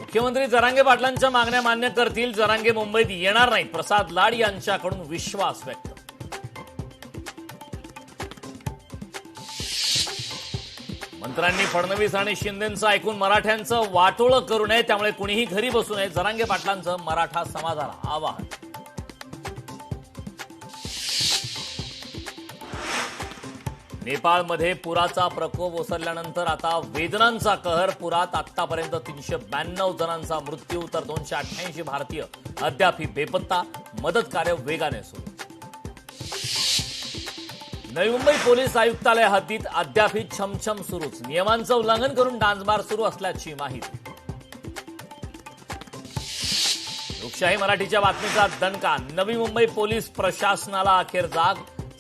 मुख्यमंत्री जरांगे पाटलांच्या मागण्या मान्य करतील, जरांगे मुंबईत येणार नाहीत, प्रसाद लाड यांच्याकडून विश्वास व्यक्त. मंत्र्यांनी फडणवीस आणि शिंदेंचं ऐकून मराठ्यांचं वाटोळं करू नये, त्यामुळे कुणीही घरी बसू नये, जरांगे पाटलांचं मराठा समाजाला आवाहन. नेपाळमध्ये पुराचा प्रकोप ओसरल्यानंतर आता वेदनांचा कहर. पुरात आतापर्यंत 392 जणांचा मृत्यू तर 288 भारतीय अद्यापही बेपत्ता. मदत कार्य वेगाने सुरू. नवी मुंबई पोलीस आयुक्तालय हद्दीत अद्यापही छमछम सुरूच. नियमांचं उल्लंघन करून डान्सबार सुरू असल्याची माहिती. लोकशाही मराठीच्या बातमीचा दणका. नवी मुंबई पोलीस प्रशासनाला अखेर जाग.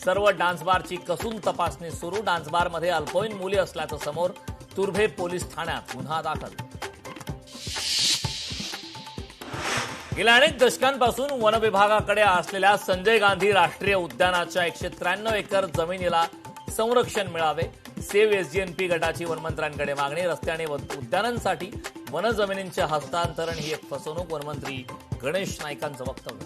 सर्व डान्सबारची कसून तपासणी सुरू. डान्सबारमध्ये अल्पवयीन मुली असल्याचं समोर. तुर्भे पोलीस ठाण्यात गुन्हा दाखल. गेल्या अनेक दशकांपासून वन विभागाकडे असलेल्या संजय गांधी राष्ट्रीय उद्यानाच्या 193 एकर जमिनीला संरक्षण मिळावे. सेव्ह एसजीएनपी गटाची वनमंत्र्यांकडे मागणी. रस्ते आणि उद्यानांसाठी वन जमिनींचे हस्तांतरण ही एक फसवणूक. वनमंत्री गणेश नाईकांचं वक्तव्य.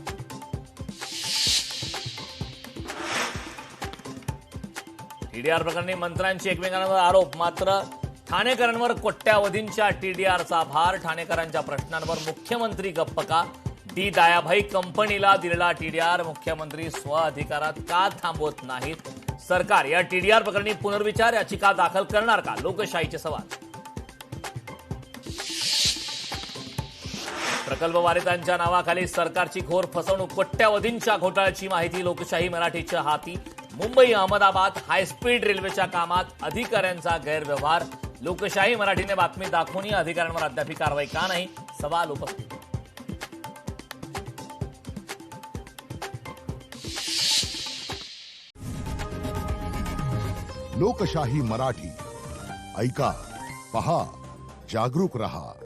टीडीआर प्रकरणी मंत्र्यांचे एकमेकांवर आरोप. मात्र ठाणेकरांवर कोट्यावधींच्या टीडीआरचा भार. ठाणेकरांच्या प्रश्नांवर मुख्यमंत्री गप्प का? डी दायाभाई कंपनीला दिलेला टीडीआर मुख्यमंत्री स्वअधिकारात का थांबवत नाहीत? सरकार या टीडीआर प्रकरणी पुनर्विचार याचिका दाखल करणार का? लोकशाहीचे सवाल. प्रकल्पवारितांच्या नावाखाली सरकारची घोर फसवणूक. कोट्यावधींच्या घोटाळ्याची माहिती लोकशाही मराठीच्या हाती. मुंबई अहमदाबाद हायस्पीड रेल्वेच्या कामात अधिकाऱ्यांचा गैरव्यवहार. लोकशाही मराठीने बातमी दाखवूनही अधिकाऱ्यांवर अद्याप कारवाई का नाही? सवाल उपस्थित. लोकशाही मराठी ऐका, पहा, जागरूक रहा.